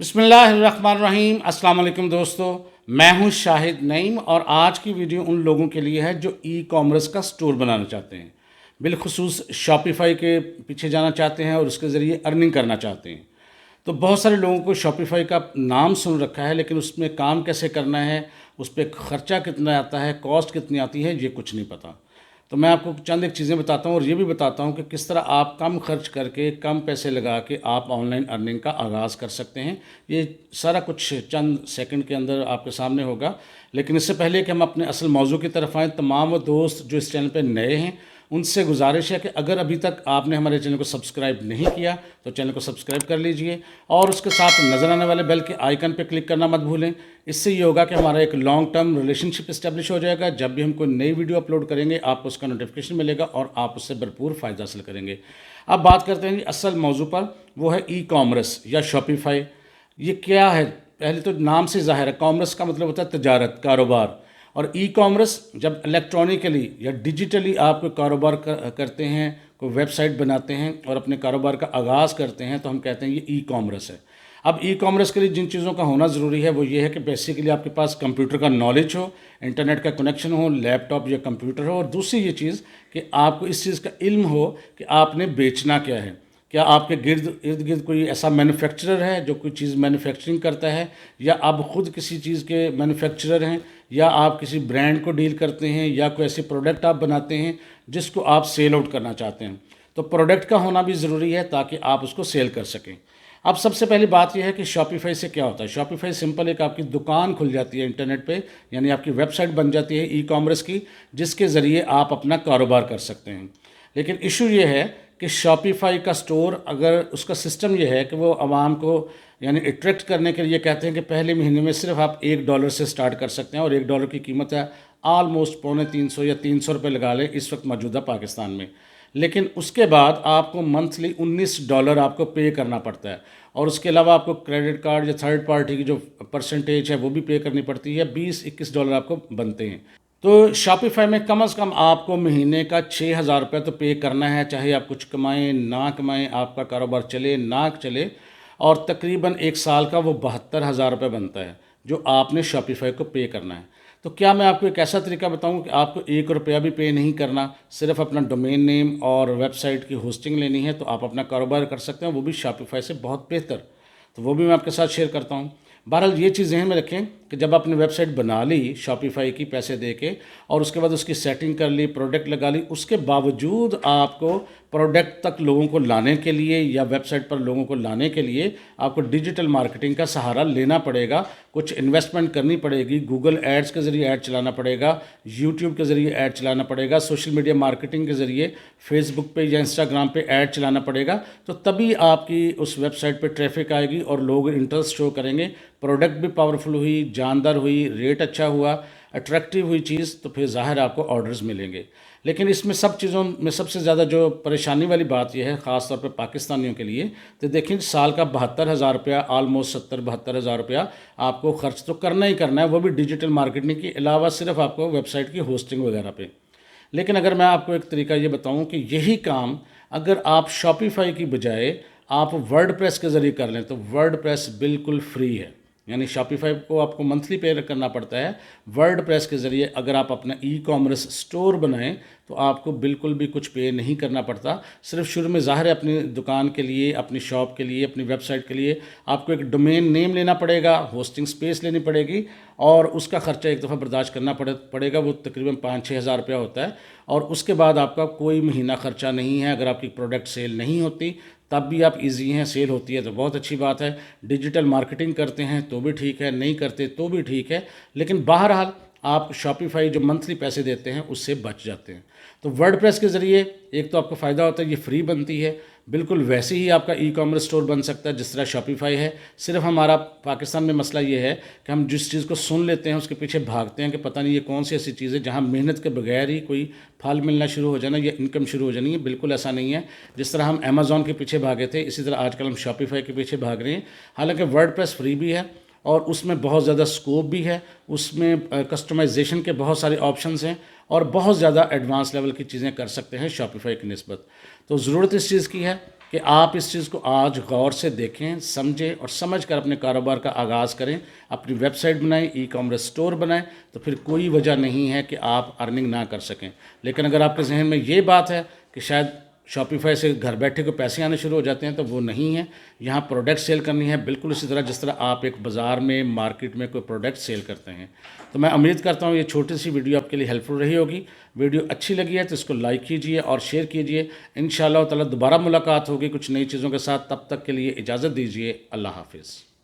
बिस्मिल्लाहिर्रहमानिर्रहीम। अस्सलाम वालेकुम दोस्तों, मैं हूं शाहिद नईम और आज की वीडियो उन लोगों के लिए है जो ई कॉमर्स का स्टोर बनाना चाहते हैं, बिलखुसूस शॉपिफाई के पीछे जाना चाहते हैं और उसके ज़रिए अर्निंग करना चाहते हैं। तो बहुत सारे लोगों को शॉपिफाई का नाम सुन रखा है, लेकिन उसमें काम कैसे करना है, उस पर ख़र्चा कितना आता है, कॉस्ट कितनी आती है, ये कुछ नहीं पता। तो मैं आपको चंद एक चीज़ें बताता हूँ और ये भी बताता हूँ कि किस तरह आप कम खर्च करके, कम पैसे लगा के आप ऑनलाइन अर्निंग का आगाज़ कर सकते हैं। ये सारा कुछ चंद सेकंड के अंदर आपके सामने होगा। लेकिन इससे पहले कि हम अपने असल मौजू की तरफ आएँ, तमाम वो दोस्त जो इस चैनल पर नए हैं उनसे गुजारिश है कि अगर अभी तक आपने हमारे चैनल को सब्सक्राइब नहीं किया तो चैनल को सब्सक्राइब कर लीजिए और उसके साथ नज़र आने वाले बेल के आइकन पर क्लिक करना मत भूलें। इससे ये होगा कि हमारा एक लॉन्ग टर्म रिलेशनशिप इस्टेब्लिश हो जाएगा। जब भी हम कोई नई वीडियो अपलोड करेंगे आपको उसका नोटिफिकेशन मिलेगा और आप उससे भरपूर फ़ायदा हासिल करेंगे। अब बात करते हैं जी असल मौजू पर, वो है ई कॉमर्स या शॉपिफाई। ये क्या है? पहले तो नाम से ज़ाहिर है, कॉमर्स का मतलब होता है तजारत, कारोबार। और ई कॉमर्स जब इलेक्ट्रॉनिकली या डिजिटली आप कोई कारोबार करते हैं, कोई वेबसाइट बनाते हैं और अपने कारोबार का आगाज़ करते हैं, तो हम कहते हैं ये ई कॉमर्स है। अब ई कॉमर्स के लिए जिन चीज़ों का होना ज़रूरी है वो ये है कि बेसिकली आपके पास कंप्यूटर का नॉलेज हो, इंटरनेट का कनेक्शन हो, लैपटॉप या कंप्यूटर हो, और दूसरी ये चीज़ कि आपको इस चीज़ का इल्म हो कि आपने बेचना क्या है। क्या आपके इर्द गिर्द कोई ऐसा मैन्युफैक्चरर है जो कोई चीज़ मैन्युफैक्चरिंग करता है, या आप ख़ुद किसी चीज़ के मैन्युफैक्चरर हैं, या आप किसी ब्रांड को डील करते हैं, या कोई ऐसे प्रोडक्ट आप बनाते हैं जिसको आप सेल आउट करना चाहते हैं। तो प्रोडक्ट का होना भी ज़रूरी है ताकि आप उसको सेल कर सकें। अब सबसे पहली बात यह है कि शॉपिफाई से क्या होता है। शॉपिफाई सिंपल एक आपकी दुकान खुल जाती है इंटरनेट पे, यानी आपकी वेबसाइट बन जाती है ई कॉमर्स की, जिसके ज़रिए आप अपना कारोबार कर सकते हैं। लेकिन इशू ये है कि शॉपिफाई का स्टोर, अगर उसका सिस्टम ये है कि वो आवाम को यानी अट्रैक्ट करने के लिए कहते हैं कि पहले महीने में सिर्फ आप $1 से स्टार्ट कर सकते हैं, और $1 की कीमत है आलमोस्ट ₹250 या ₹300 लगा लें इस वक्त मौजूदा पाकिस्तान में। लेकिन उसके बाद आपको मंथली $19 आपको पे करना पड़ता है, और उसके अलावा आपको क्रेडिट कार्ड या थर्ड पार्टी की जो परसेंटेज है वो भी पे करनी पड़ती है, $20-21 आपको बनते हैं। तो शॉपिफाई में कम से कम आपको महीने का ₹6000 तो पे करना है, चाहे आप कुछ कमाएं ना कमाएं, आपका कारोबार चले ना चले, और तकरीबन एक साल का वो ₹72,000 बनता है जो आपने शॉपिफाई को पे करना है। तो क्या मैं आपको एक ऐसा तरीका बताऊं कि आपको ₹1 भी पे नहीं करना, सिर्फ अपना डोमेन नेम और वेबसाइट की होस्टिंग लेनी है, तो आप अपना कारोबार कर सकते हैं, वो भी शॉपिफाई से बहुत बेहतर। तो वो भी मैं आपके साथ शेयर करता हूँ। बहरहाल ये चीज़ ज़हन में रखें कि जब आपने वेबसाइट बना ली शॉपिफाई की पैसे दे के, और उसके बाद उसकी सेटिंग कर ली, प्रोडक्ट लगा ली, उसके बावजूद आपको प्रोडक्ट तक लोगों को लाने के लिए या वेबसाइट पर लोगों को लाने के लिए आपको डिजिटल मार्केटिंग का सहारा लेना पड़ेगा। कुछ इन्वेस्टमेंट करनी पड़ेगी, गूगल एड्स के ज़रिए ऐड चलाना पड़ेगा, यूट्यूब के ज़रिए ऐड चलाना पड़ेगा, सोशल मीडिया मार्केटिंग के ज़रिए फेसबुक पे या इंस्टाग्राम पे ऐड चलाना पड़ेगा। तो तभी आपकी उस वेबसाइट पे ट्रैफिक आएगी और लोग इंटरेस्ट शो करेंगे, प्रोडक्ट भी पावरफुल हुई, जानदार हुई, रेट अच्छा हुआ, अट्रैक्टिव हुई चीज़, तो फिर ज़ाहिर आपको ऑर्डर्स मिलेंगे। लेकिन इसमें सब चीज़ों में सबसे ज़्यादा जो परेशानी वाली बात यह है, ख़ास तौर पे पाकिस्तानियों के लिए, तो देखिए साल का ₹72,000, आलमोस्ट 70-72,000 आपको खर्च तो करना ही करना है, वो भी डिजिटल मार्केटिंग के अलावा सिर्फ आपको वेबसाइट की होस्टिंग वगैरह पे। लेकिन अगर मैं आपको एक तरीका ये बताऊँ कि यही काम अगर आप शॉपिफाई की बजाय आप वर्डप्रेस के ज़रिए कर लें, तो वर्डप्रेस बिल्कुल फ्री है। यानी शॉपिफाई को आपको मंथली पे करना पड़ता है, वर्डप्रेस के ज़रिए अगर आप अपना ई कॉमर्स स्टोर बनाएं तो आपको बिल्कुल भी कुछ पे नहीं करना पड़ता। सिर्फ शुरू में ज़ाहिर है अपनी दुकान के लिए, अपनी शॉप के लिए, अपनी वेबसाइट के लिए आपको एक डोमेन नेम लेना पड़ेगा, होस्टिंग स्पेस लेनी पड़ेगी, और उसका ख़र्चा एक दफ़ा बर्दाश्त करना पड़ेगा, वो तकरीबन ₹5-6 हज़ार होता है। और उसके बाद आपका कोई महीना ख़र्चा नहीं है। अगर आपकी प्रोडक्ट सेल नहीं होती तब भी आप इजी हैं, सेल होती है तो बहुत अच्छी बात है। डिजिटल मार्केटिंग करते हैं तो भी ठीक है, नहीं करते तो भी ठीक है। लेकिन बहरहाल आप शॉपिफाई जो मंथली पैसे देते हैं उससे बच जाते हैं। तो वर्डप्रेस के ज़रिए एक तो आपको फ़ायदा होता है, ये फ्री बनती है, बिल्कुल वैसे ही आपका ई कॉमर्स स्टोर बन सकता है जिस तरह शॉपिफाई है। सिर्फ हमारा पाकिस्तान में मसला ये है कि हम जिस चीज़ को सुन लेते हैं उसके पीछे भागते हैं कि पता नहीं ये कौन सी ऐसी चीज़ है जहाँ मेहनत के बगैर ही कोई फल मिलना शुरू हो जाना या इनकम शुरू हो जानी है। बिल्कुल ऐसा नहीं है। जिस तरह हम अमेज़ॉन के पीछे भागे थे, इसी तरह आजकल हम शॉपिफाई के पीछे भाग रहे हैं। हालांकि वर्डप्रेस फ्री भी है और उसमें बहुत ज़्यादा स्कोप भी है, उसमें कस्टमाइजेशन के बहुत सारे ऑप्शंस हैं और बहुत ज़्यादा एडवांस लेवल की चीज़ें कर सकते हैं शॉपिफाई की निस्बत। तो ज़रूरत इस चीज़ की है کہ آپ اس چیز کو آج غور سے دیکھیں، سمجھیں اور سمجھ کر اپنے کاروبار کا آغاز کریں، اپنی ویب سائٹ بنائیں، ای کامرس اسٹور بنائیں، تو پھر کوئی وجہ نہیں ہے کہ آپ ارننگ نہ کر سکیں۔ لیکن اگر آپ کے ذہن میں یہ بات ہے کہ شاید شاپیفائی سے گھر بیٹھے کو پیسے آنے شروع ہو جاتے ہیں، تو وہ نہیں ہے۔ یہاں پروڈکٹ سیل کرنی ہے، بالکل اسی طرح جس طرح آپ ایک بازار میں مارکیٹ میں کوئی پروڈکٹ سیل کرتے ہیں۔ تو میں امید کرتا ہوں یہ چھوٹی سی ویڈیو آپ کے لیے ہیلپ فل رہی ہوگی۔ ویڈیو اچھی لگی ہے تو اس کو لائک کیجئے اور شیئر کیجئے۔ انشاءاللہ تعالی دوبارہ ملاقات ہوگی کچھ نئی چیزوں کے ساتھ، تب تک کے لیے اجازت دیجئے۔ اللہ حافظ۔